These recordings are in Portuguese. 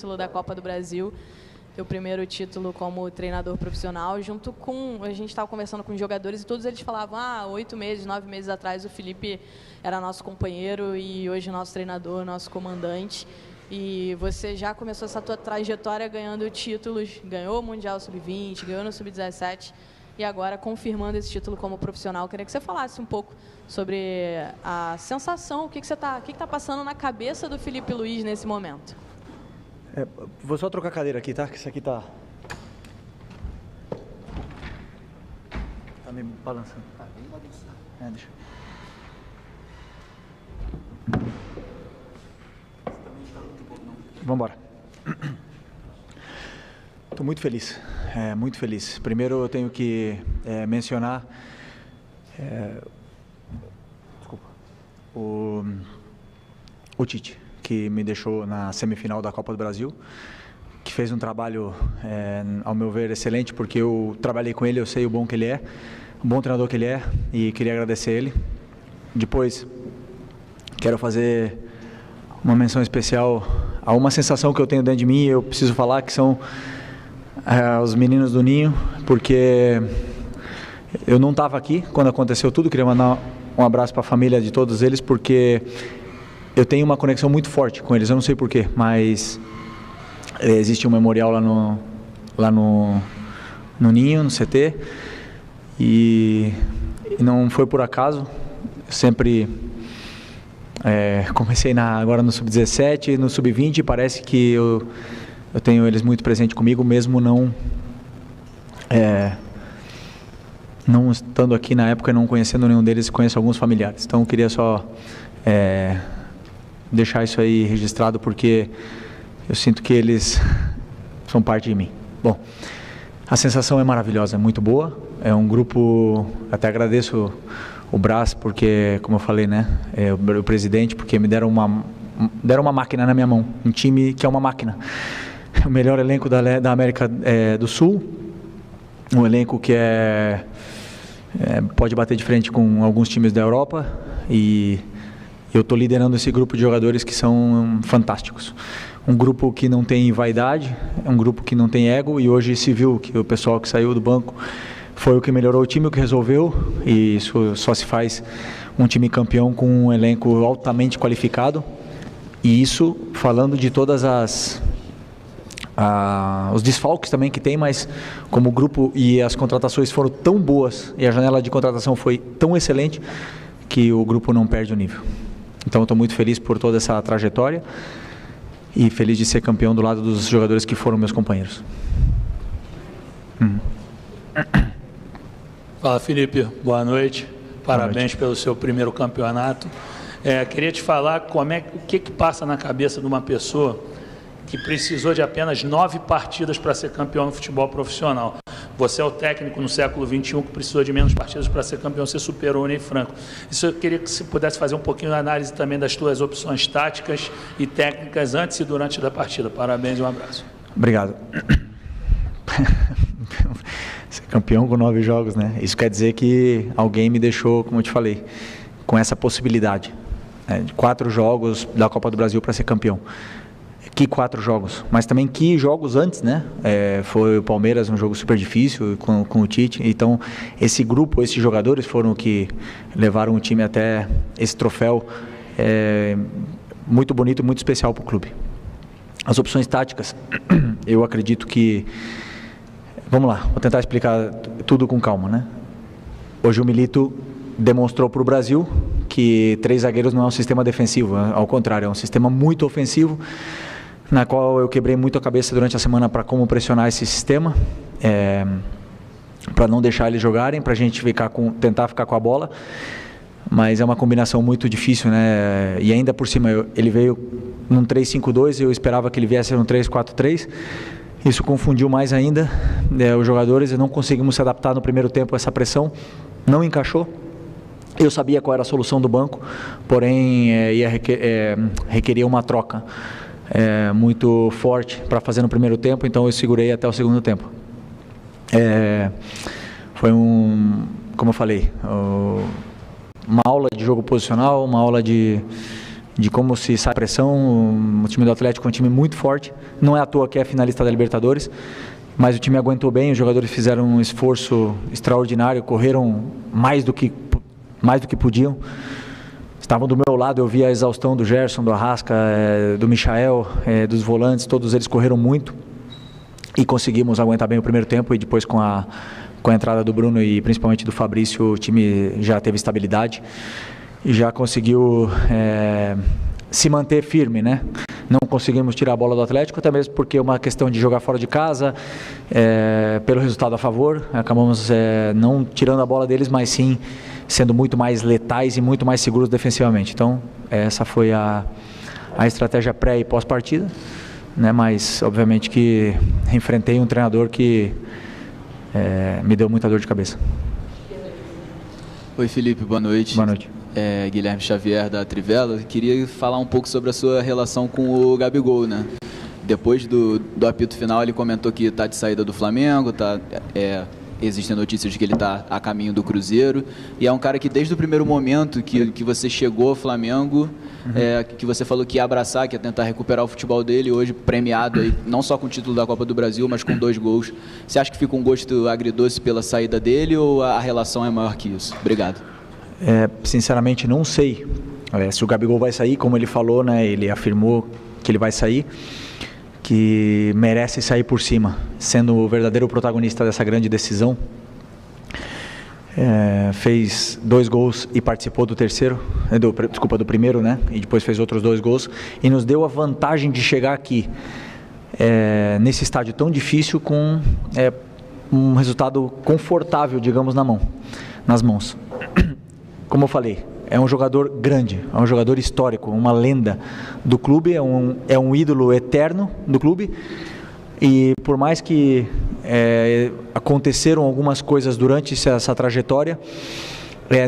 título da Copa do Brasil, teu primeiro título como treinador profissional, junto com, a gente estava conversando com os jogadores e todos eles falavam, 8 meses, 9 meses atrás o Felipe era nosso companheiro e hoje nosso treinador, nosso comandante. E você já começou essa tua trajetória ganhando títulos, ganhou o Mundial Sub-20, ganhou no Sub-17 e agora confirmando esse título como profissional. Queria que você falasse um pouco sobre a sensação, o que está passando na cabeça do Felipe Luiz nesse momento. Vou só trocar a cadeira aqui, tá? Que isso aqui tá me balançando. Tá bem balançado. Deixa. Vamos embora. Estou muito feliz, muito feliz. Primeiro eu tenho que mencionar o Tite, que me deixou na semifinal da Copa do Brasil, que fez um trabalho, ao meu ver, excelente, porque eu trabalhei com ele, eu sei o bom que ele é, o bom treinador que ele é, e queria agradecer ele. Depois, quero fazer uma menção especial a uma sensação que eu tenho dentro de mim, eu preciso falar, que são os meninos do Ninho, porque eu não estava aqui quando aconteceu tudo, queria mandar um abraço para a família de todos eles, porque eu tenho uma conexão muito forte com eles, eu não sei porquê, mas existe um memorial lá no Ninho, no CT, e não foi por acaso. Eu sempre comecei agora no Sub-17, no Sub-20, parece que eu tenho eles muito presente comigo, mesmo não estando aqui na época, não conhecendo nenhum deles, conheço alguns familiares. Então eu queria só deixar isso aí registrado, porque eu sinto que eles são parte de mim. Bom, a sensação é maravilhosa, é muito boa, é um grupo, até agradeço o Brás, porque, como eu falei, né, o presidente, porque me deram uma máquina na minha mão, um time que é uma máquina, o melhor elenco da América do Sul, um elenco que pode bater de frente com alguns times da Europa, e eu estou liderando esse grupo de jogadores que são fantásticos. Um grupo que não tem vaidade, é um grupo que não tem ego, e hoje se viu que o pessoal que saiu do banco foi o que melhorou o time, o que resolveu, e isso só se faz um time campeão com um elenco altamente qualificado, e isso falando de todas os desfalques também que tem, mas como o grupo e as contratações foram tão boas, e a janela de contratação foi tão excelente, que o grupo não perde o nível. Então eu estou muito feliz por toda essa trajetória e feliz de ser campeão do lado dos jogadores que foram meus companheiros. Fala, Felipe, boa noite, parabéns pelo seu primeiro campeonato. Queria te falar o que passa na cabeça de uma pessoa que precisou de apenas 9 partidas para ser campeão no futebol profissional. Você é o técnico no século XXI que precisou de menos partidas para ser campeão, você superou o Ney Franco. Isso eu queria que você pudesse fazer um pouquinho de análise também das suas opções táticas e técnicas antes e durante da partida. Parabéns e um abraço. Obrigado. Ser campeão com 9 jogos, né? Isso quer dizer que alguém me deixou, como eu te falei, com essa possibilidade, de 4 jogos da Copa do Brasil para ser campeão. Que 4 jogos, mas também que jogos antes, né? Foi o Palmeiras, um jogo super difícil com o Tite. Então, esse grupo, esses jogadores foram que levaram o time até esse troféu muito bonito, muito especial para o clube. As opções táticas, eu acredito que... Vamos lá, vou tentar explicar tudo com calma, né? Hoje o Milito demonstrou para o Brasil que 3 zagueiros não é um sistema defensivo, ao contrário, é um sistema muito ofensivo, na qual eu quebrei muito a cabeça durante a semana para como pressionar esse sistema, para não deixar eles jogarem, para a gente tentar ficar com a bola, mas é uma combinação muito difícil, né? E ainda por cima, ele veio num 3-5-2, eu esperava que ele viesse num 3-4-3, isso confundiu mais ainda os jogadores, e não conseguimos se adaptar no primeiro tempo a essa pressão, não encaixou. Eu sabia qual era a solução do banco, porém ia requerer uma troca muito forte para fazer no primeiro tempo, então eu segurei até o segundo tempo. Foi como eu falei, uma aula de jogo posicional, uma aula de de como se sai a pressão. O time do Atlético é um time muito forte, não é à toa que é finalista da Libertadores, mas o time aguentou bem, os jogadores fizeram um esforço extraordinário, correram mais do que podiam. Estavam do meu lado, eu vi a exaustão do Gerson, do Arrasca, do Michael, dos volantes, todos eles correram muito e conseguimos aguentar bem o primeiro tempo, e depois com a entrada do Bruno e principalmente do Fabrício, o time já teve estabilidade e já conseguiu se manter firme, né? Não conseguimos tirar a bola do Atlético, até mesmo porque é uma questão de jogar fora de casa, pelo resultado a favor, acabamos não tirando a bola deles, mas sim sendo muito mais letais e muito mais seguros defensivamente. Então, essa foi a estratégia pré e pós-partida, né? Mas, obviamente, que enfrentei um treinador que me deu muita dor de cabeça. Oi, Felipe, boa noite. Boa noite. Guilherme Xavier, da Trivela. Queria falar um pouco sobre a sua relação com o Gabigol, né? Depois do apito final, ele comentou que está de saída do Flamengo, existem notícias de que ele está a caminho do Cruzeiro, e é um cara que desde o primeiro momento que você chegou ao Flamengo, que você falou que ia abraçar, que ia tentar recuperar o futebol dele, hoje premiado aí, não só com o título da Copa do Brasil, mas com 2 gols. Você acha que fica um gosto agridoce pela saída dele, ou a relação é maior que isso? Obrigado. Sinceramente, não sei se o Gabigol vai sair, como ele falou, né? Ele afirmou que ele vai sair, que merece sair por cima, sendo o verdadeiro protagonista dessa grande decisão. Fez 2 gols e participou do do primeiro, né? E depois fez outros 2 gols e nos deu a vantagem de chegar aqui nesse estádio tão difícil com um resultado confortável, digamos, nas mãos. Como eu falei, é um jogador grande, é um jogador histórico, uma lenda do clube, é um ídolo eterno do clube, e por mais que aconteceram algumas coisas durante essa trajetória,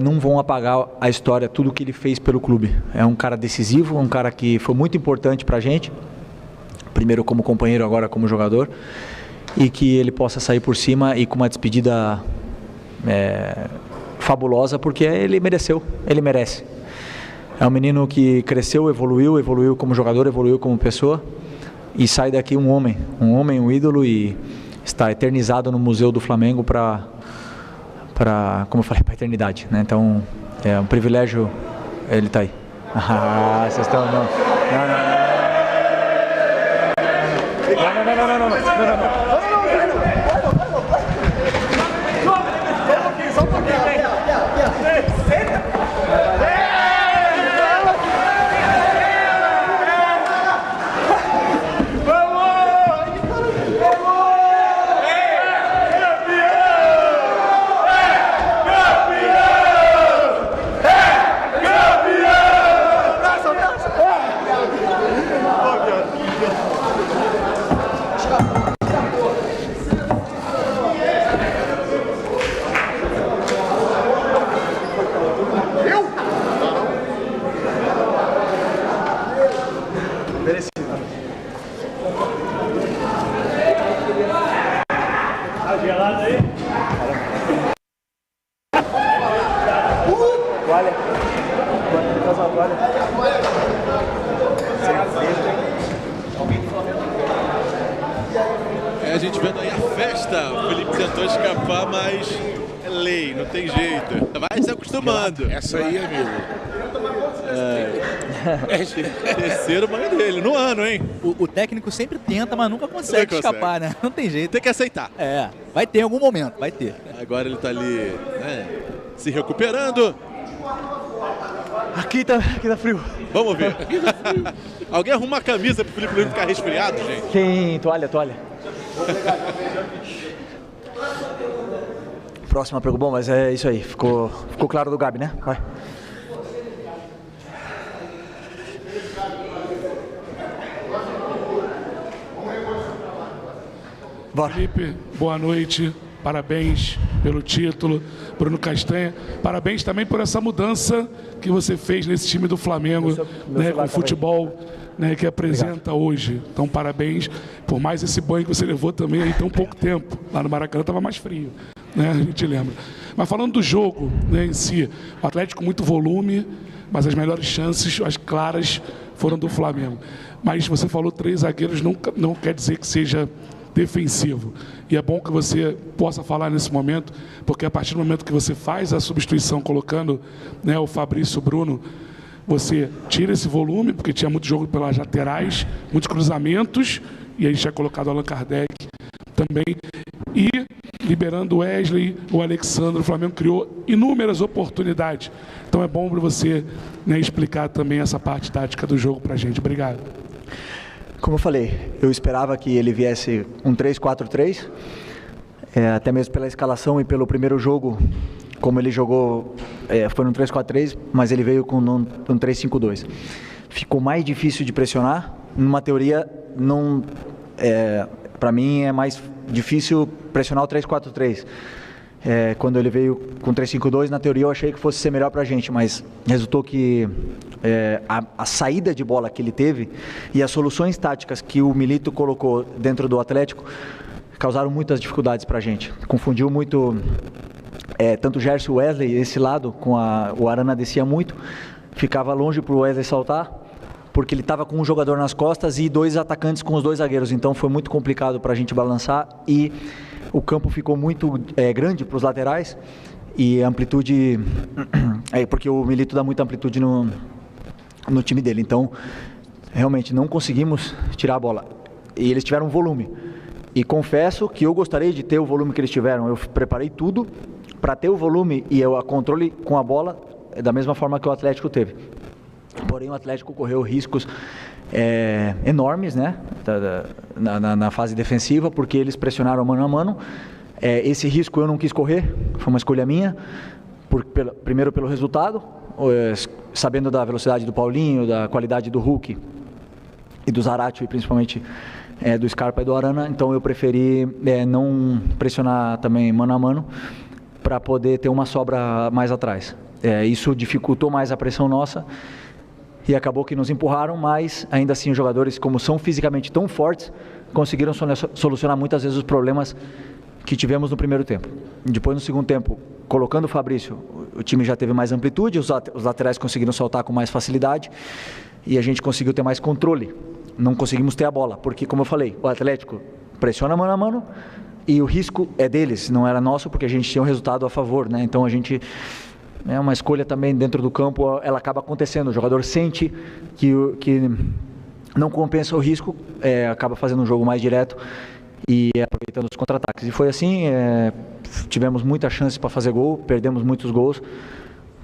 não vão apagar a história, tudo que ele fez pelo clube. É um cara decisivo, um cara que foi muito importante pra gente, primeiro como companheiro, agora como jogador, e que ele possa sair por cima e com uma despedida fabulosa, porque ele merece. É um menino que cresceu, evoluiu como jogador, evoluiu como pessoa, e sai daqui um homem, um ídolo, e está eternizado no Museu do Flamengo para como eu falei, para a eternidade, né? Então, é um privilégio ele estar aí. Vocês estão... Não. A gente vendo aí a festa, o Felipe tentou escapar, mas é lei, não tem jeito. Vai se acostumando. Essa aí, amigo. Terceiro banho dele, no ano, hein? O técnico sempre tenta, mas nunca consegue escapar, né? Não tem jeito. Tem que aceitar. Vai ter em algum momento, vai ter. Agora ele tá ali, né, se recuperando. Aqui tá frio. Vamos ver. Alguém arruma uma camisa pro Felipe Luiz ficar resfriado, gente? Tem toalha. Próxima pergunta. Bom, mas é isso aí. Ficou claro do Gabi, né? Vai. Bora. Felipe, boa noite. Parabéns pelo título, Bruno Castanha. Parabéns também por essa mudança que você fez nesse time do Flamengo, né, com o futebol, né, que apresenta hoje. Então, parabéns por mais esse banho que você levou também em tão pouco tempo. Lá no Maracanã estava mais frio, né, a gente lembra. Mas falando do jogo, né, em si, o Atlético muito volume, mas as melhores chances, as claras, foram do Flamengo. Mas você falou 3 zagueiros, não quer dizer que seja defensivo. E é bom que você possa falar nesse momento, porque a partir do momento que você faz a substituição colocando, né, o Fabrício e o Bruno, você tira esse volume, porque tinha muito jogo pelas laterais, muitos cruzamentos, e aí tinha colocado o Allan Kardec também, e liberando o Wesley, o Alexandre, o Flamengo criou inúmeras oportunidades. Então é bom para você, né, explicar também essa parte tática do jogo para a gente. Obrigado. Como eu falei, eu esperava que ele viesse um 3-4-3, até mesmo pela escalação e pelo primeiro jogo, como ele jogou, foi no 3-4-3, mas ele veio com um 3-5-2. Ficou mais difícil de pressionar, numa teoria, para mim é mais difícil pressionar o 3-4-3. Quando ele veio com 3-5-2, na teoria eu achei que fosse ser melhor para a gente, mas resultou que a saída de bola que ele teve e as soluções táticas que o Milito colocou dentro do Atlético causaram muitas dificuldades para a gente. Confundiu muito tanto o Gerson e o Wesley, esse lado, o Arana descia muito, ficava longe para o Wesley saltar, porque ele estava com um jogador nas costas e 2 atacantes com os 2 zagueiros, então foi muito complicado para a gente balançar e o campo ficou muito grande para os laterais e a amplitude, porque o Milito dá muita amplitude no time dele, então realmente não conseguimos tirar a bola e eles tiveram volume e confesso que eu gostaria de ter o volume que eles tiveram, eu preparei tudo para ter o volume e o controle com a bola da mesma forma que o Atlético teve. Porém, o Atlético correu riscos enormes, né, na fase defensiva, porque eles pressionaram mano a mano. Esse risco eu não quis correr, foi uma escolha minha, primeiro pelo resultado, sabendo da velocidade do Paulinho, da qualidade do Hulk e do Zaratio, e principalmente do Scarpa e do Arana, então eu preferi não pressionar também mano a mano, para poder ter uma sobra mais atrás. Isso dificultou mais a pressão nossa, e acabou que nos empurraram, mas ainda assim os jogadores, como são fisicamente tão fortes, conseguiram solucionar muitas vezes os problemas que tivemos no primeiro tempo. Depois, no segundo tempo, colocando o Fabrício, o time já teve mais amplitude, os laterais conseguiram saltar com mais facilidade e a gente conseguiu ter mais controle. Não conseguimos ter a bola, porque, como eu falei, o Atlético pressiona mano a mano e o risco é deles, não era nosso, porque a gente tinha um resultado a favor, né? Então a gente... uma escolha também dentro do campo, ela acaba acontecendo, o jogador sente que não compensa o risco, acaba fazendo um jogo mais direto e aproveitando os contra-ataques. E foi assim, tivemos muita chance para fazer gol, perdemos muitos gols,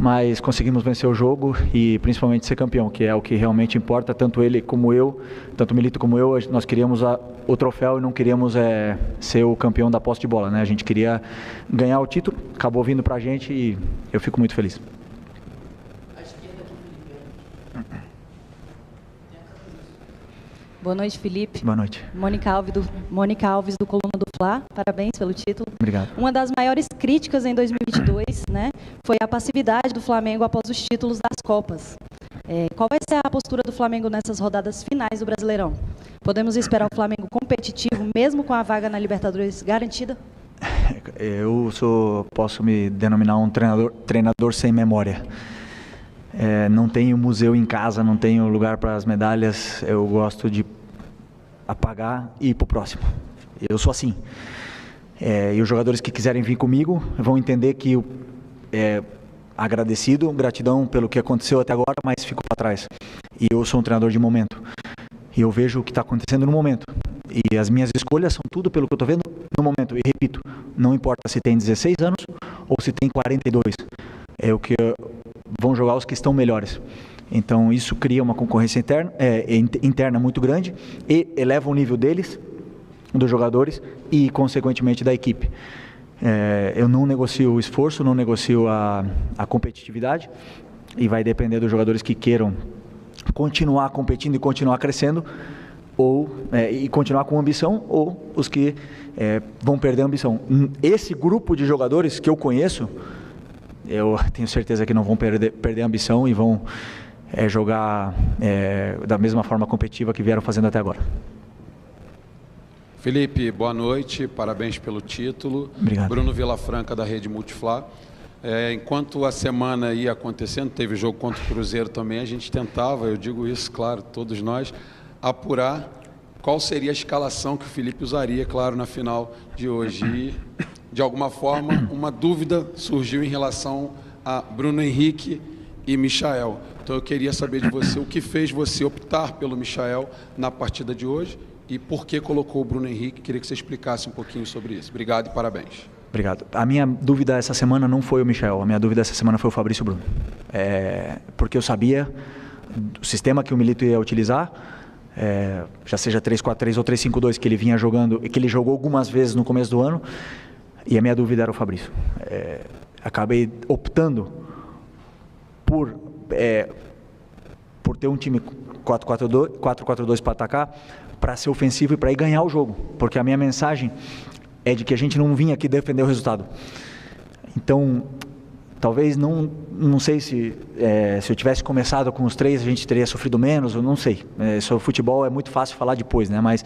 mas conseguimos vencer o jogo e principalmente ser campeão, que é o que realmente importa, tanto ele como eu, tanto o Milito como eu, nós queríamos o troféu e não queríamos ser o campeão da posse de bola, né? A gente queria ganhar o título, acabou vindo pra gente e eu fico muito feliz. Boa noite, Felipe. Boa noite. Mônica Alves do Coluna do Fla, parabéns pelo título. Obrigado. Uma das maiores críticas em 2022, né, foi a passividade do Flamengo após os títulos das Copas. Qual vai ser a postura do Flamengo nessas rodadas finais do Brasileirão? Podemos esperar o Flamengo competitivo, mesmo com a vaga na Libertadores garantida? Eu posso me denominar um treinador sem memória. Não tenho museu em casa, não tenho lugar para as medalhas, eu gosto de apagar e ir para o próximo. Eu sou assim. E os jogadores que quiserem vir comigo vão entender que agradecido, gratidão pelo que aconteceu até agora, mas fico para trás. E eu sou um treinador de momento. E eu vejo o que está acontecendo no momento. E as minhas escolhas são tudo pelo que eu estou vendo no momento. E repito, não importa se tem 16 anos ou se tem 42. É o que vão jogar os que estão melhores. Então isso cria uma concorrência interna muito grande e eleva o nível deles, dos jogadores e consequentemente da equipe. Eu não negocio o esforço, não negocio a competitividade e vai depender dos jogadores que queiram continuar competindo e continuar crescendo e continuar com ambição, ou os que vão perder a ambição. Esse grupo de jogadores que eu conheço, eu tenho certeza que não vão perder a ambição e vão jogar da mesma forma competitiva que vieram fazendo até agora. Felipe, boa noite, parabéns pelo título. Obrigado. Bruno Vilafranca, da Rede Multiflá. Enquanto a semana ia acontecendo, teve jogo contra o Cruzeiro também, a gente tentava, eu digo isso, claro, todos nós, apurar qual seria a escalação que o Felipe usaria, claro, na final de hoje. E, de alguma forma, uma dúvida surgiu em relação a Bruno Henrique e Michael. Então eu queria saber de você o que fez você optar pelo Michael na partida de hoje e por que colocou o Bruno Henrique. Queria que você explicasse um pouquinho sobre isso. Obrigado e parabéns. Obrigado. A minha dúvida essa semana não foi o Michael, a minha dúvida essa semana foi o Fabrício Bruno. Porque eu sabia o sistema que o Milito ia utilizar, já seja 3-4-3 ou 3-5-2 que ele vinha jogando, e que ele jogou algumas vezes no começo do ano, e a minha dúvida era o Fabrício. Acabei optando por ter um time 4-4-2 para atacar, para ser ofensivo e para ir ganhar o jogo, porque a minha mensagem é de que a gente não vinha aqui defender o resultado. Então, talvez não sei se eu tivesse começado com os 3 a gente teria sofrido menos, eu não sei. Sobre futebol é muito fácil falar depois, né? Mas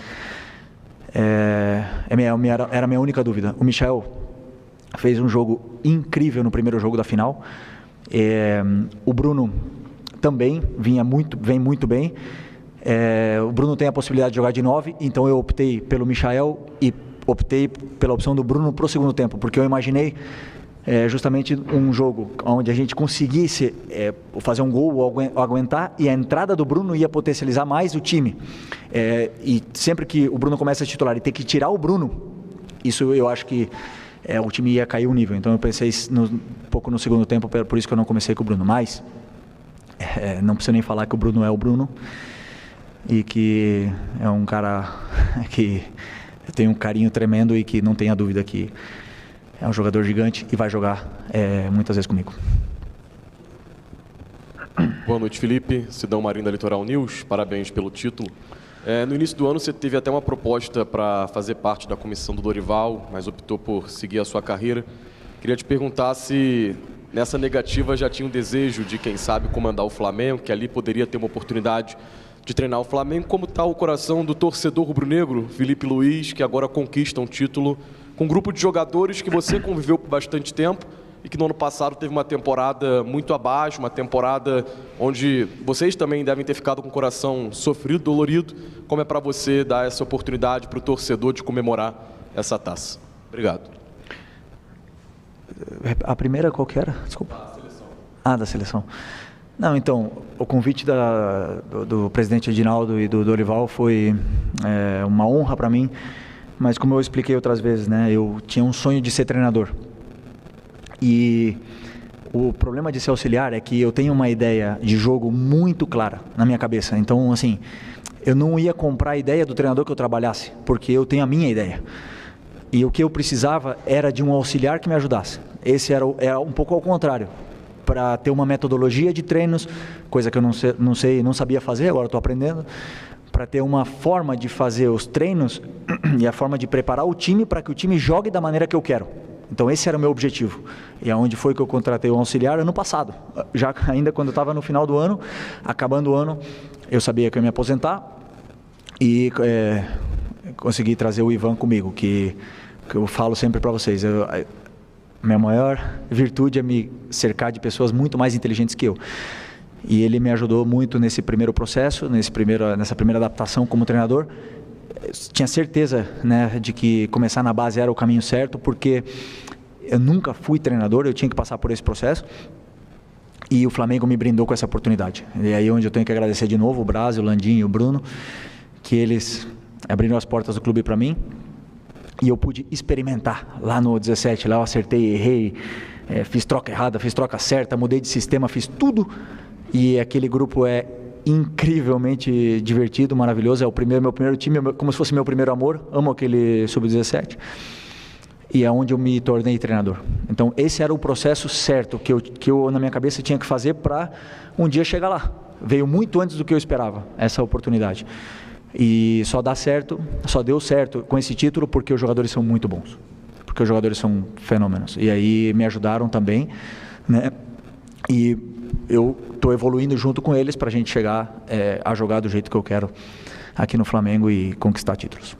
era a minha única dúvida. O Michael fez um jogo incrível no primeiro jogo da final. O Bruno também vem muito bem. O Bruno tem a possibilidade de jogar de 9, então eu optei pelo Michael e optei pela opção do Bruno para o segundo tempo, porque eu imaginei justamente um jogo onde a gente conseguisse fazer um gol ou aguentar, e a entrada do Bruno ia potencializar mais o time. E sempre que o Bruno começa a titular e ter que tirar o Bruno, isso eu acho que o time ia cair o nível. Então eu pensei um pouco no segundo tempo, por isso que eu não comecei com o Bruno. Mas não preciso nem falar que o Bruno é o Bruno e que é um cara que eu tenho um carinho tremendo e que não tenha dúvida que é um jogador gigante e vai jogar muitas vezes comigo. Boa noite, Felipe. Sidão Marinho da Litoral News. Parabéns pelo título. No início do ano você teve até uma proposta para fazer parte da comissão do Dorival, mas optou por seguir a sua carreira. Queria te perguntar se nessa negativa já tinha um desejo de, quem sabe, comandar o Flamengo, que ali poderia ter uma oportunidade de treinar o Flamengo. Como está o coração do torcedor rubro-negro, Felipe Luiz, que agora conquista um título com um grupo de jogadores que você conviveu por bastante tempo e que no ano passado teve uma temporada muito abaixo, uma temporada onde vocês também devem ter ficado com o coração sofrido, dolorido. Como é para você dar essa oportunidade para o torcedor de comemorar essa taça? Obrigado. A primeira qual que era? Desculpa. Da seleção. Da seleção. Não, então, o convite do presidente Edinaldo e do Dorival foi uma honra para mim, mas como eu expliquei outras vezes, né, eu tinha um sonho de ser treinador. E o problema de ser auxiliar é que eu tenho uma ideia de jogo muito clara na minha cabeça. Então, assim, eu não ia comprar a ideia do treinador que eu trabalhasse, porque eu tenho a minha ideia. E o que eu precisava era de um auxiliar que me ajudasse. Esse era um pouco ao contrário, para ter uma metodologia de treinos, coisa que eu não sabia fazer, agora estou aprendendo, para ter uma forma de fazer os treinos e a forma de preparar o time para que o time jogue da maneira que eu quero. Então esse era o meu objetivo. E aonde foi que eu contratei o auxiliar? Ano passado. Já ainda quando eu estava no final do ano, acabando o ano, eu sabia que eu ia me aposentar e consegui trazer o Ivan comigo, que eu falo sempre para vocês. Minha maior virtude é me cercar de pessoas muito mais inteligentes que eu. E ele me ajudou muito nesse primeiro processo, nessa primeira adaptação como treinador. Tinha certeza, né, de que começar na base era o caminho certo, porque eu nunca fui treinador, eu tinha que passar por esse processo. E o Flamengo me brindou com essa oportunidade. E aí onde eu tenho que agradecer de novo o Braz, o Landim e o Bruno, que eles abriram as portas do clube para mim. E eu pude experimentar lá no 17, lá eu acertei, errei, fiz troca errada, fiz troca certa, mudei de sistema, fiz tudo. E aquele grupo é incrivelmente divertido, maravilhoso. É meu primeiro time, como se fosse meu primeiro amor. Amo aquele sub-17. E é onde eu me tornei treinador. Então esse era o processo certo que eu na minha cabeça tinha que fazer para um dia chegar lá. Veio muito antes do que eu esperava, essa oportunidade. E só deu certo com esse título porque os jogadores são muito bons, porque os jogadores são fenômenos, e aí me ajudaram também, né? E eu estou evoluindo junto com eles para a gente chegar a jogar do jeito que eu quero aqui no Flamengo e conquistar títulos.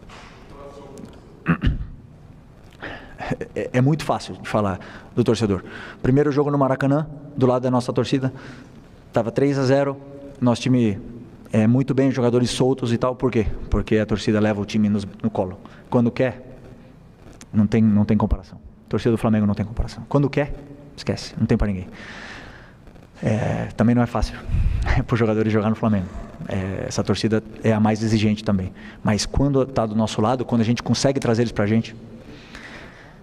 É muito fácil de falar do torcedor. Primeiro jogo no Maracanã, do lado da nossa torcida, estava 3-0, nosso time muito bem, jogadores soltos e tal. Por quê? Porque a torcida leva o time no colo. Quando quer, não tem comparação. A torcida do Flamengo não tem comparação. Quando quer, esquece, não tem para ninguém. Também não é fácil para os jogadores jogar no Flamengo. Essa torcida é a mais exigente também. Mas quando está do nosso lado, quando a gente consegue trazer eles para a gente,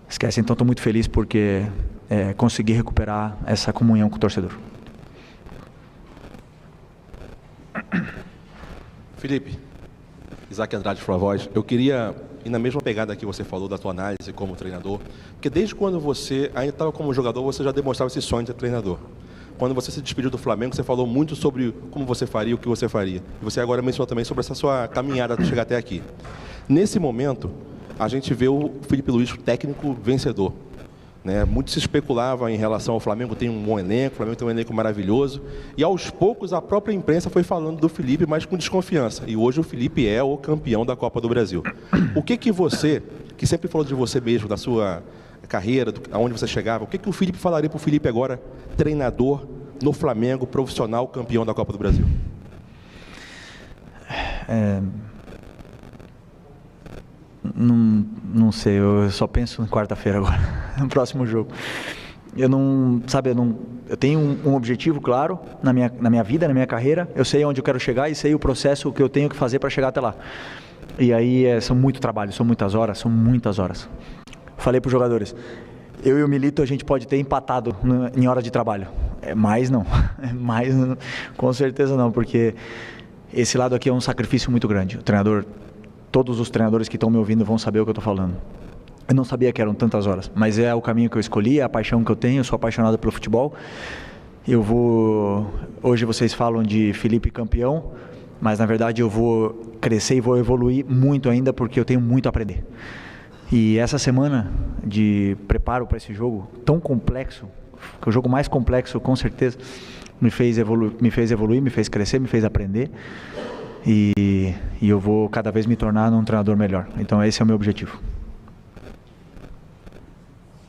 esquece. Então estou muito feliz porque consegui recuperar essa comunhão com o torcedor. Felipe, Isaac Andrade, Fla Voz, eu queria ir na mesma pegada que você falou da tua análise como treinador, porque desde quando você ainda estava como jogador, você já demonstrava esse sonho de ser treinador. Quando você se despediu do Flamengo, você falou muito sobre como você faria, o que você faria. E você agora mencionou também sobre essa sua caminhada para chegar até aqui. Nesse momento, a gente vê o Felipe Luiz, técnico vencedor. Né? Muito se especulava em relação ao Flamengo, tem um bom elenco, o Flamengo tem um elenco maravilhoso. E aos poucos a própria imprensa foi falando do Felipe, mas com desconfiança. E hoje o Felipe é o campeão da Copa do Brasil. O que você, que sempre falou de você mesmo, da sua carreira, aonde você chegava, o que o Felipe falaria para o Felipe agora, treinador no Flamengo, profissional, campeão da Copa do Brasil? Não sei, eu só penso em quarta-feira agora, no próximo jogo. Eu tenho um objetivo claro na minha vida, na minha carreira. Eu sei onde eu quero chegar e sei o processo que eu tenho que fazer para chegar até lá. E aí são muito trabalho, são muitas horas. Falei para os jogadores, eu e o Milito a gente pode ter empatado em hora de trabalho. Mais não, com certeza não, porque esse lado aqui é um sacrifício muito grande. O treinador, todos os treinadores que estão me ouvindo vão saber o que eu estou falando. Eu não sabia que eram tantas horas, mas é o caminho que eu escolhi, é a paixão que eu tenho, eu sou apaixonado pelo futebol. Hoje vocês falam de Felipe campeão, mas na verdade eu vou crescer e vou evoluir muito ainda, porque eu tenho muito a aprender. E essa semana de preparo para esse jogo tão complexo, que é o jogo mais complexo com certeza, me fez evoluir, me fez crescer, me fez aprender. E eu vou cada vez me tornar um treinador melhor. Então esse é o meu objetivo.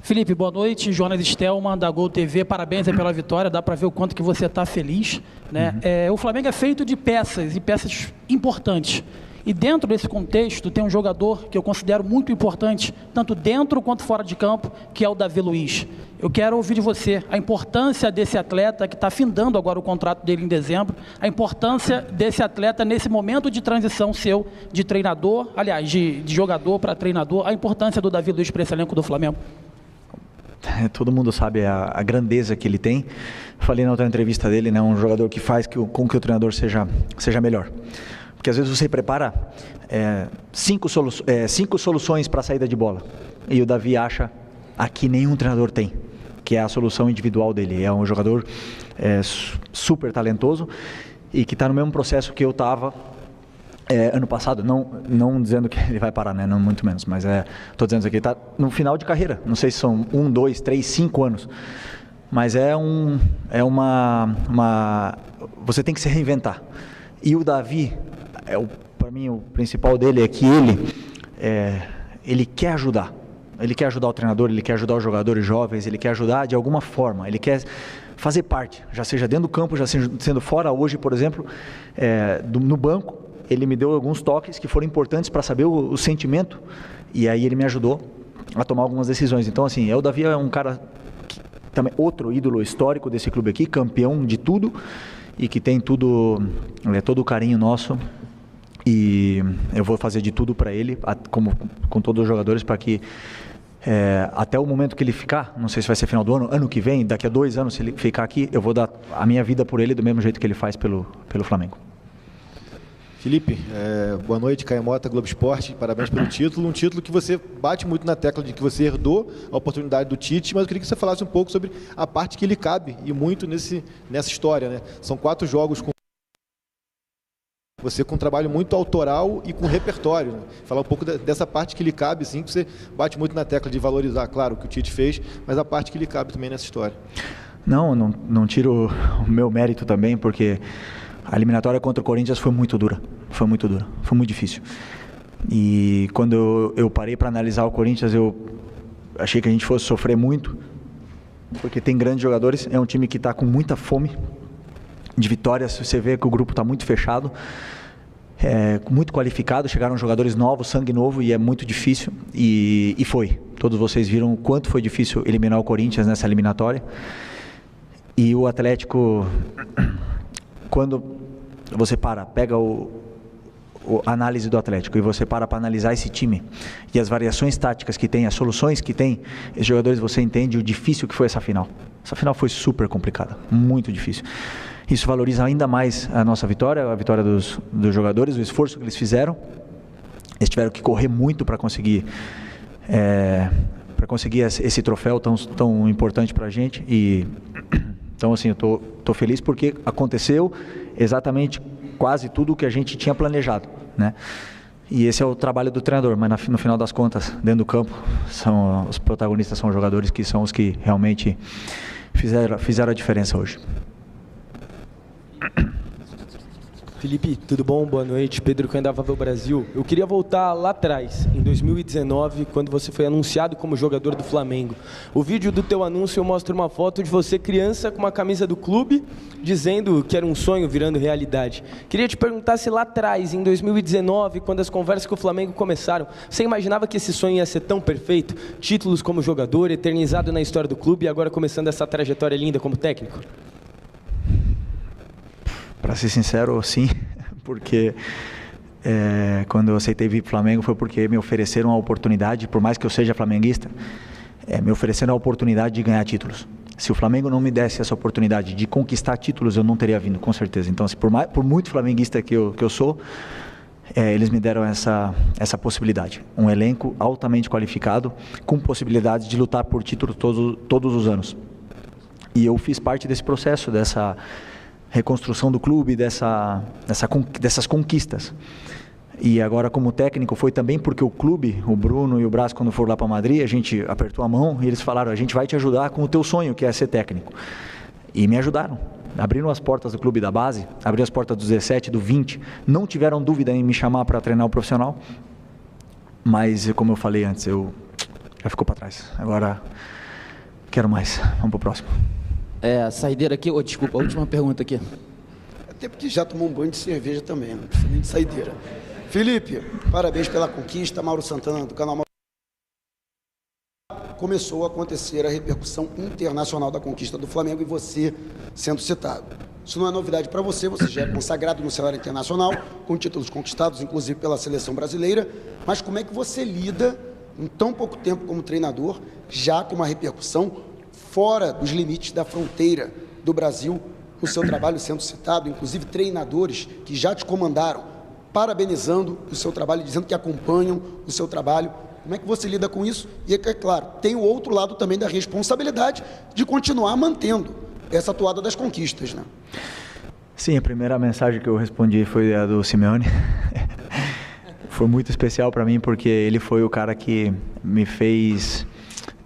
Felipe, boa noite. Jonas Stelman, da Gol TV. Parabéns pela vitória. Dá para ver o quanto que você está feliz, né? O Flamengo é feito de peças, e peças importantes. E dentro desse contexto tem um jogador que eu considero muito importante, tanto dentro quanto fora de campo, que é o Davi Luiz. Eu quero ouvir de você a importância desse atleta, que está findando agora o contrato dele em dezembro, a importância desse atleta nesse momento de transição seu de treinador, aliás, de jogador para treinador, a importância do Davi Luiz para esse elenco do Flamengo. Todo mundo sabe a grandeza que ele tem. Falei na outra entrevista dele, né, um jogador que faz com que o treinador seja melhor. Porque às vezes você prepara 5 soluções para a saída de bola. E o Davi acha a que nenhum treinador tem, que é a solução individual dele. É um jogador super talentoso e que está no mesmo processo que eu estava ano passado. Não dizendo que ele vai parar, né? Não, muito menos. Mas estou dizendo que ele está no final de carreira. Não sei se são 1, 2, 3, 5 anos. Mas você tem que se reinventar. E o Davi... para mim, o principal dele é que ele quer ajudar. Ele quer ajudar o treinador, ele quer ajudar os jogadores jovens, ele quer ajudar de alguma forma, ele quer fazer parte, já seja dentro do campo, já seja sendo fora. Hoje, por exemplo, no banco, ele me deu alguns toques que foram importantes para saber o sentimento, e aí ele me ajudou a tomar algumas decisões. Então, assim, o Davi é um cara, também outro ídolo histórico desse clube aqui, campeão de tudo, e que tem todo o carinho nosso. E eu vou fazer de tudo para ele, como com todos os jogadores, para que até o momento que ele ficar, não sei se vai ser final do ano que vem, daqui a 2 anos, se ele ficar aqui, eu vou dar a minha vida por ele do mesmo jeito que ele faz pelo Flamengo. Felipe, boa noite, Caio Mota, Globo Esporte, parabéns pelo título, um título que você bate muito na tecla de que você herdou a oportunidade do Tite, mas eu queria que você falasse um pouco sobre a parte que lhe cabe, e muito nessa história, né? São 4 jogos com você com um trabalho muito autoral e com repertório, né? Falar um pouco dessa parte que lhe cabe, sim, que você bate muito na tecla de valorizar, claro, o que o Tite fez, mas a parte que lhe cabe também nessa história. Não tiro o meu mérito também, porque a eliminatória contra o Corinthians foi muito dura, foi muito difícil. E quando eu parei para analisar o Corinthians, eu achei que a gente fosse sofrer muito, porque tem grandes jogadores, é um time que está com muita fome de vitórias. Você vê que o grupo está muito fechado, muito qualificado, chegaram jogadores novos, sangue novo, e é muito difícil, e foi. Todos vocês viram o quanto foi difícil eliminar o Corinthians nessa eliminatória. E o Atlético, quando você pega a análise do Atlético e você para analisar esse time e as variações táticas que tem, as soluções que tem, esses jogadores, você entende o difícil que foi essa final. Essa final foi super complicada, muito difícil. Isso valoriza ainda mais a nossa vitória, a vitória dos jogadores, o esforço que eles fizeram. Eles tiveram que correr muito para conseguir esse troféu tão importante para a gente. Então, assim, eu tô feliz porque aconteceu exatamente quase tudo o que a gente tinha planejado, né? E esse é o trabalho do treinador, mas no final das contas, dentro do campo, os protagonistas são os jogadores, que são os que realmente fizeram a diferença hoje. Felipe, tudo bom? Boa noite. Pedro Candavável Brasil. Eu queria voltar lá atrás, em 2019, quando você foi anunciado como jogador do Flamengo. O vídeo do teu anúncio mostra uma foto de você criança com uma camisa do clube, dizendo que era um sonho virando realidade. Queria te perguntar se lá atrás, em 2019, quando as conversas com o Flamengo começaram, você imaginava que esse sonho ia ser tão perfeito? Títulos como jogador, eternizado na história do clube, e agora começando essa trajetória linda como técnico? Para ser sincero, sim, porque quando eu aceitei vir para o Flamengo foi porque me ofereceram a oportunidade, por mais que eu seja flamenguista, me ofereceram a oportunidade de ganhar títulos. Se o Flamengo não me desse essa oportunidade de conquistar títulos, eu não teria vindo, com certeza. Então, por muito flamenguista que eu sou, eles me deram essa possibilidade. Um elenco altamente qualificado, com possibilidade de lutar por títulos todos os anos. E eu fiz parte desse processo, dessa reconstrução do clube, dessas conquistas. E agora, como técnico, foi também porque o clube, o Bruno e o Brás, quando foram lá para Madrid, a gente apertou a mão e eles falaram: a gente vai te ajudar com o teu sonho, que é ser técnico. E me ajudaram. Abriram as portas do clube da base, abriram as portas do 17, do 20, não tiveram dúvida em me chamar para treinar o profissional, mas, como eu falei antes, já ficou para trás. Agora, quero mais. Vamos para o próximo. Saideira aqui, desculpa, a última pergunta aqui. Até porque já tomou um banho de cerveja também, não precisa nem de saideira. Felipe, parabéns pela conquista. Mauro Santana, do canal começou a acontecer a repercussão internacional da conquista do Flamengo e você sendo citado. Isso não é novidade para você, você já é consagrado no cenário internacional, com títulos conquistados, inclusive pela seleção brasileira, mas como é que você lida, em tão pouco tempo como treinador, já com uma repercussão fora dos limites da fronteira do Brasil, o seu trabalho sendo citado, inclusive treinadores que já te comandaram, parabenizando o seu trabalho, dizendo que acompanham o seu trabalho. Como é que você lida com isso? E, é claro, tem o outro lado também da responsabilidade de continuar mantendo essa toada das conquistas, né? Sim, a primeira mensagem que eu respondi foi a do Simeone. Foi muito especial para mim, porque ele foi o cara que me fez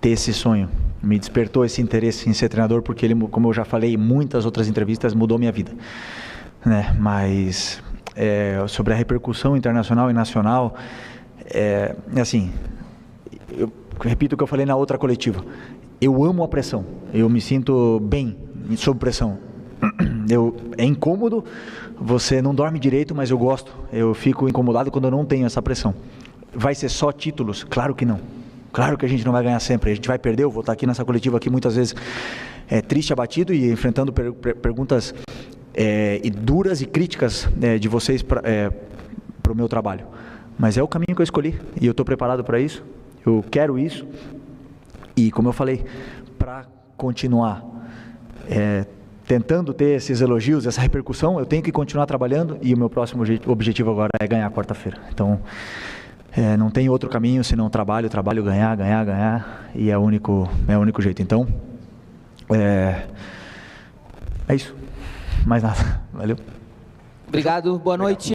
ter esse sonho. Me despertou esse interesse em ser treinador, porque ele, como eu já falei em muitas outras entrevistas, mudou minha vida, né? Mas sobre a repercussão internacional e nacional, assim, eu repito o que eu falei na outra coletiva. Eu amo a pressão, eu me sinto bem sob pressão. É incômodo, você não dorme direito, mas eu gosto. Eu fico incomodado quando eu não tenho essa pressão. Vai ser só títulos? Claro que não. Claro que a gente não vai ganhar sempre, a gente vai perder. Eu vou estar aqui nessa coletiva aqui muitas vezes triste, abatido e enfrentando perguntas duras e críticas de vocês para o meu trabalho. Mas é o caminho que eu escolhi e eu estou preparado para isso, eu quero isso. E como eu falei, para continuar tentando ter esses elogios, essa repercussão, eu tenho que continuar trabalhando e o meu próximo objetivo agora é ganhar quarta-feira. Então, não tem outro caminho senão trabalho, ganhar, e é o único jeito. Então, é isso. Mais nada. Valeu. Obrigado, boa noite.